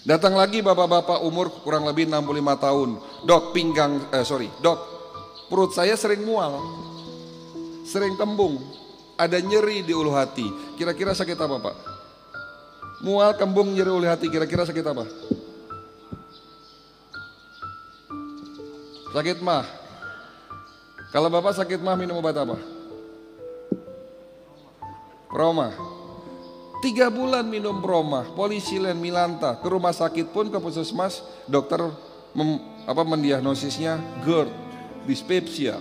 Datang lagi bapak-bapak umur kurang lebih 65 tahun. Dok, dok, perut saya sering mual, sering kembung, ada nyeri di ulu hati. Kira-kira sakit apa Pak? Mual, kembung, nyeri ulu hati, kira-kira sakit apa? Sakit mah. Kalau Bapak sakit mah minum obat apa? Proma. 3 bulan minum Proma, Polisilen, Milanta. Ke rumah sakit pun, ke puskesmas, dokter mendiagnosisnya GERD, dyspepsia.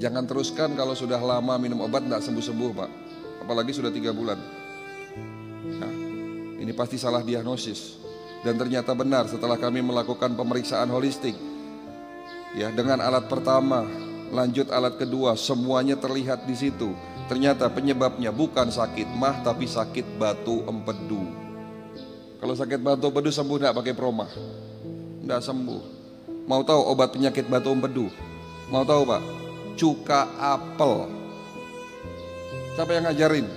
Jangan teruskan kalau sudah lama minum obat tidak sembuh-sembuh Pak. Apalagi sudah 3 bulan. Nah, ini pasti salah diagnosis. Dan ternyata benar setelah kami melakukan pemeriksaan holistik, ya, dengan alat pertama, lanjut alat kedua, semuanya terlihat di situ. Ternyata penyebabnya bukan sakit mah, tapi sakit batu empedu. Kalau sakit batu empedu sembuh enggak pakai Proma? Enggak sembuh. Mau tahu obat penyakit batu empedu? Mau tahu Pak? Cuka apel. Siapa yang ngajarin?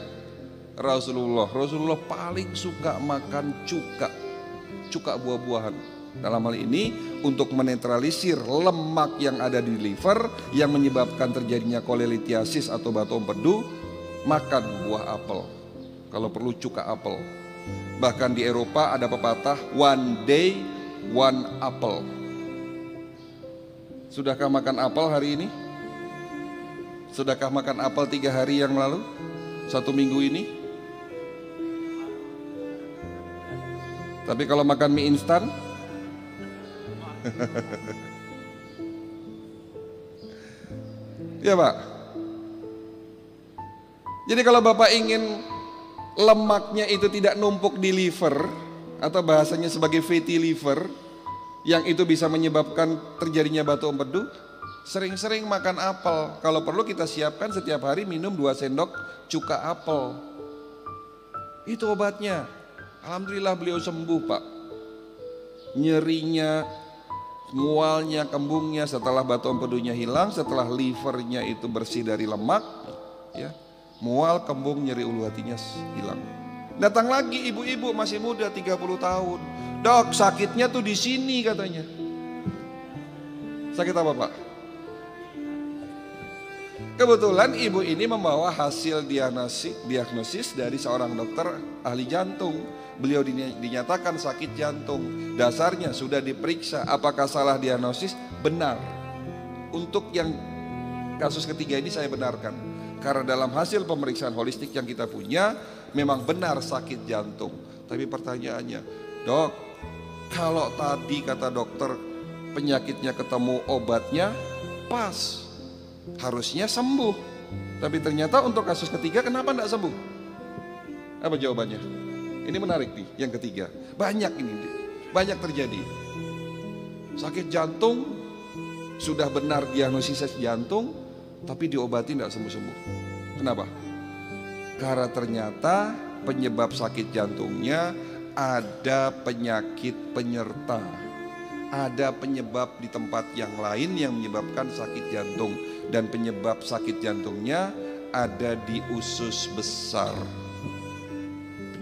Rasulullah. Rasulullah paling suka makan cuka buah-buahan. Dalam hal ini untuk menetralisir lemak yang ada di liver yang menyebabkan terjadinya kolelitiasis atau batu empedu, makan buah apel. Kalau perlu cuka apel. Bahkan di Eropa ada pepatah one day one apple. Sudahkah makan apel hari ini? Sudahkah makan apel 3 hari yang lalu? 1 minggu ini? Tapi kalau makan mie instan, ya Pak. Jadi kalau Bapak ingin lemaknya itu tidak numpuk di liver, atau bahasanya sebagai fatty liver, yang itu bisa menyebabkan terjadinya batu empedu, sering-sering makan apel. Kalau perlu kita siapkan setiap hari minum 2 sendok cuka apel. Itu obatnya. Alhamdulillah beliau sembuh Pak. Nyerinya, mualnya, kembungnya setelah batu empedunya hilang, setelah livernya itu bersih dari lemak, ya, mual, kembung, nyeri ulu hatinya hilang. Datang lagi ibu-ibu masih muda 30 tahun. Dok, sakitnya tuh di sini katanya. Sakit apa Pak? Kebetulan ibu ini membawa hasil diagnosis dari seorang dokter ahli jantung. Beliau dinyatakan sakit jantung. Dasarnya sudah diperiksa. Apakah salah diagnosis? Benar. Untuk yang kasus ketiga ini saya benarkan. Karena dalam hasil pemeriksaan holistik yang kita punya, memang benar sakit jantung. Tapi pertanyaannya, dok, kalau tadi kata dokter penyakitnya ketemu obatnya, pas, harusnya sembuh. Tapi ternyata untuk kasus ketiga kenapa tidak sembuh? Apa jawabannya? Ini menarik nih, yang ketiga. Banyak ini, banyak terjadi. Sakit jantung, sudah benar diagnosis jantung, tapi diobati tidak sembuh-sembuh. Kenapa? Karena ternyata penyebab sakit jantungnya ada penyakit penyerta. Ada penyebab di tempat yang lain yang menyebabkan sakit jantung. Dan penyebab sakit jantungnya ada di usus besar.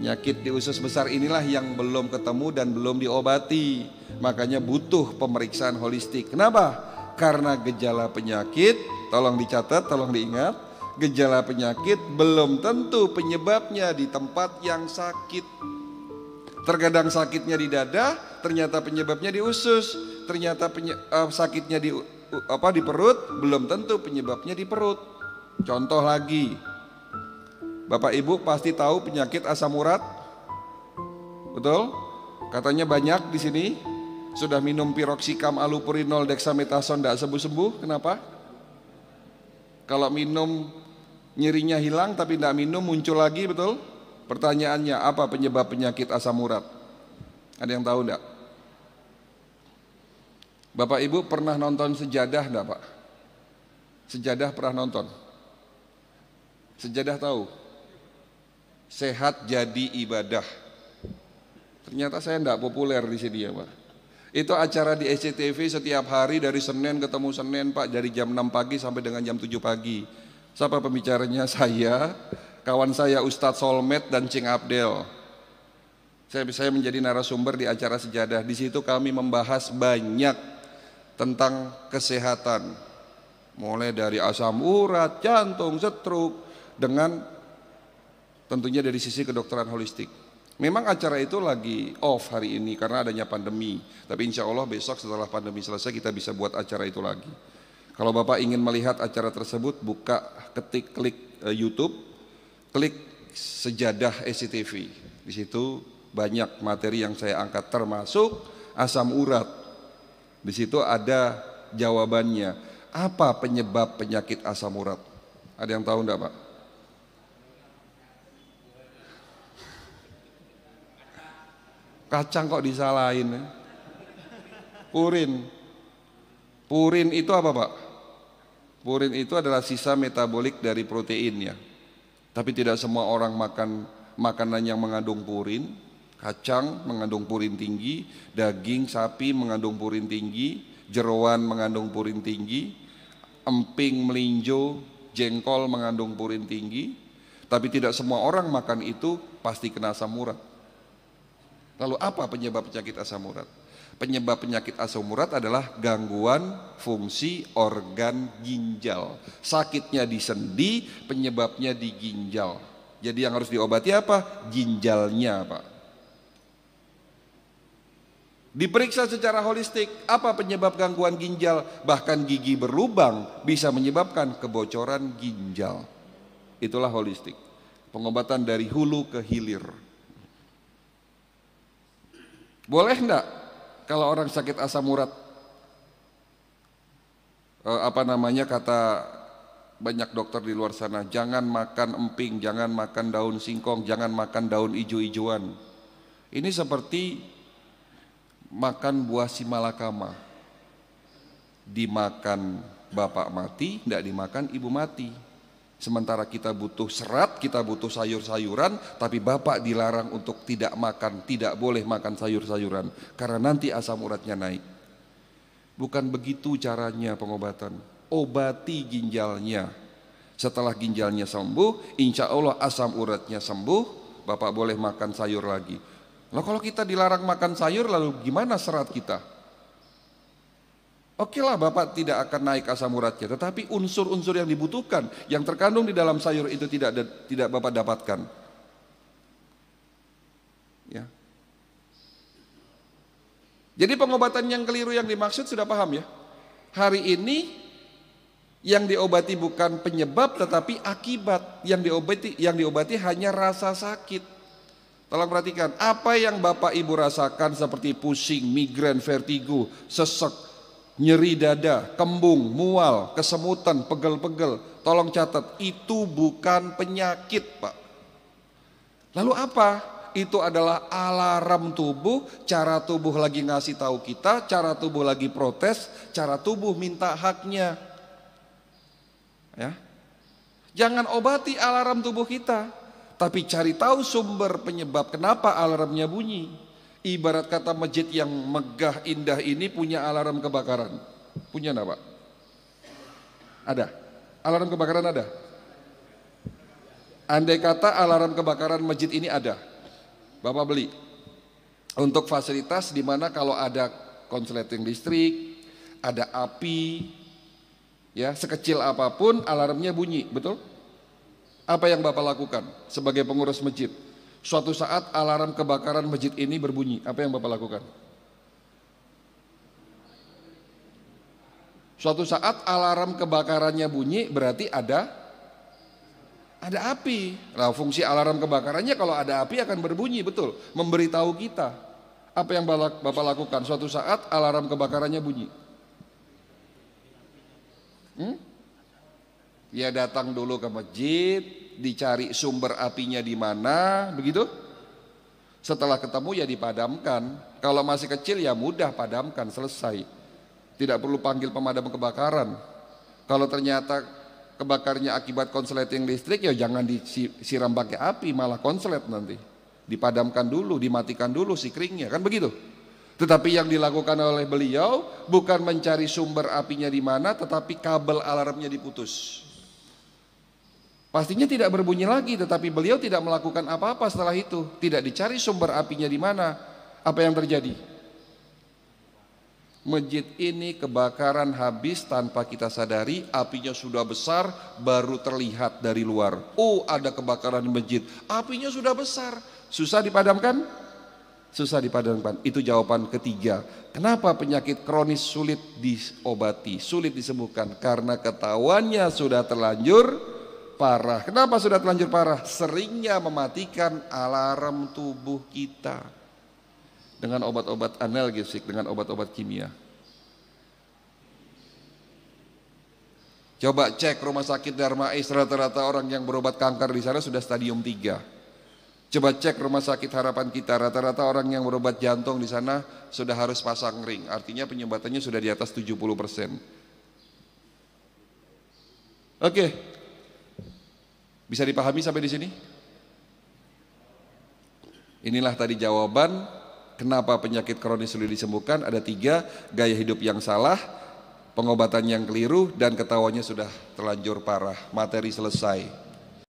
Penyakit di usus besar inilah yang belum ketemu dan belum diobati. Makanya butuh pemeriksaan holistik. Kenapa? Karena gejala penyakit, tolong dicatat, tolong diingat, gejala penyakit belum tentu penyebabnya di tempat yang sakit. Terkadang sakitnya di dada, ternyata penyebabnya di usus. Ternyata sakitnya di perut, belum tentu penyebabnya di perut. Contoh lagi, Bapak Ibu pasti tahu penyakit asam urat, betul? Katanya banyak di sini sudah minum piroxicam, allopurinol, dexamethasone tidak sembuh-sembuh. Kenapa? Kalau minum nyerinya hilang, tapi tidak minum muncul lagi, betul? Pertanyaannya, apa penyebab penyakit asam urat? Ada yang tahu enggak? Bapak Ibu pernah nonton Sejadah enggak Pak? Sejadah pernah nonton? Sejadah tahu? Sehat jadi ibadah. Ternyata saya enggak populer di sini ya Pak. Itu acara di SCTV setiap hari dari Senin ketemu Senin Pak, dari jam 6 pagi sampai dengan jam 7 pagi. Siapa pembicaranya? Saya, kawan saya Ustadz Solmed dan Cing Abdel. Saya menjadi narasumber di acara Sejadah. Di situ kami membahas banyak tentang kesehatan, mulai dari asam urat, jantung, stroke, dengan tentunya dari sisi kedokteran holistik. Memang acara itu lagi off hari ini karena adanya pandemi, tapi insya Allah besok setelah pandemi selesai kita bisa buat acara itu lagi. Kalau Bapak ingin melihat acara tersebut, buka, klik YouTube, klik Sejadah SCTV. Di situ banyak materi yang saya angkat termasuk asam urat. Di situ ada jawabannya. Apa penyebab penyakit asam urat? Ada yang tahu enggak, Pak? Kacang kok disalahin ya? Purin itu apa, Pak? Purin itu adalah sisa metabolik dari protein ya. Tapi tidak semua orang makan makanan yang mengandung purin. Kacang mengandung purin tinggi, daging sapi mengandung purin tinggi, jeroan mengandung purin tinggi, emping, melinjo, jengkol mengandung purin tinggi. Tapi tidak semua orang makan itu pasti kena asam urat. Lalu apa penyebab penyakit asam urat? Penyebab penyakit asam urat adalah gangguan fungsi organ ginjal. Sakitnya di sendi, penyebabnya di ginjal. Jadi yang harus diobati apa? Ginjalnya, Pak. Diperiksa secara holistik, apa penyebab gangguan ginjal? Bahkan gigi berlubang bisa menyebabkan kebocoran ginjal. Itulah holistik. Pengobatan dari hulu ke hilir. Boleh enggak kalau orang sakit asam urat, kata banyak dokter di luar sana, jangan makan emping, jangan makan daun singkong, jangan makan daun ijo-ijoan. Ini seperti makan buah simalakama. Dimakan bapak mati, enggak dimakan ibu mati. Sementara kita butuh serat, kita butuh sayur-sayuran, tapi bapak dilarang untuk tidak makan, tidak boleh makan sayur-sayuran, karena nanti asam uratnya naik. Bukan begitu caranya pengobatan. Obati ginjalnya. Setelah ginjalnya sembuh, insya Allah asam uratnya sembuh, bapak boleh makan sayur lagi. Nah, kalau kita dilarang makan sayur, lalu gimana serat kita? Oke lah, bapak tidak akan naik asam uratnya, tetapi unsur-unsur yang dibutuhkan, yang terkandung di dalam sayur itu tidak bapak dapatkan. Ya. Jadi pengobatan yang keliru yang dimaksud sudah paham ya? Hari ini yang diobati bukan penyebab, tetapi akibat. Yang diobati hanya rasa sakit. Tolong perhatikan, apa yang bapak ibu rasakan seperti pusing, migrain, vertigo, sesek, nyeri dada, kembung, mual, kesemutan, pegel-pegel, tolong catat, itu bukan penyakit, Pak. Lalu apa? Itu adalah alarm tubuh, cara tubuh lagi ngasih tahu kita, cara tubuh lagi protes, cara tubuh minta haknya. Ya. Jangan obati alarm tubuh kita, tapi cari tahu sumber penyebab kenapa alarmnya bunyi. Ibarat kata masjid yang megah indah ini punya alarm kebakaran. Punya enggak, Pak? Ada. Alarm kebakaran ada. Andai kata alarm kebakaran masjid ini ada, Bapak beli. Untuk fasilitas di mana kalau ada konsleting listrik, ada api, ya sekecil apapun alarmnya bunyi, betul? Apa yang Bapak lakukan sebagai pengurus masjid? Suatu saat alarm kebakaran masjid ini berbunyi, apa yang Bapak lakukan? Suatu saat alarm kebakarannya bunyi, berarti ada api. Nah, fungsi alarm kebakarannya kalau ada api akan berbunyi, betul? Memberitahu kita. Apa yang Bapak lakukan? Suatu saat alarm kebakarannya bunyi. Ya datang dulu ke masjid, dicari sumber apinya di mana, begitu? Setelah ketemu ya dipadamkan. Kalau masih kecil ya mudah padamkan, selesai. Tidak perlu panggil pemadam kebakaran. Kalau ternyata kebakarnya akibat konsleting listrik, ya jangan disiram pakai api, malah konslet nanti. Dipadamkan dulu, dimatikan dulu si keringnya, kan begitu? Tetapi yang dilakukan oleh beliau bukan mencari sumber apinya di mana, tetapi kabel alarmnya diputus. Pastinya tidak berbunyi lagi, tetapi beliau tidak melakukan apa-apa setelah itu. Tidak dicari sumber apinya di mana. Apa yang terjadi? Masjid ini kebakaran habis tanpa kita sadari, apinya sudah besar, baru terlihat dari luar. Oh, ada kebakaran di masjid, apinya sudah besar. Susah dipadamkan? Susah dipadamkan. Itu jawaban ketiga. Kenapa penyakit kronis sulit diobati, sulit disembuhkan? Karena ketahuannya sudah terlanjur parah. Kenapa sudah terlanjur parah? Seringnya mematikan alarm tubuh kita dengan obat-obat analgesik, dengan obat-obat kimia. Coba cek rumah sakit Darmais, rata-rata orang yang berobat kanker di sana sudah stadium 3. Coba cek rumah sakit Harapan Kita, rata-rata orang yang berobat jantung di sana sudah harus pasang ring. Artinya penyumbatannya sudah di atas 70%. Oke. Bisa dipahami sampai di sini? Inilah tadi jawaban kenapa penyakit kronis sulit disembuhkan. Ada 3, gaya hidup yang salah, pengobatan yang keliru, dan ketahuannya sudah terlanjur parah. Materi selesai.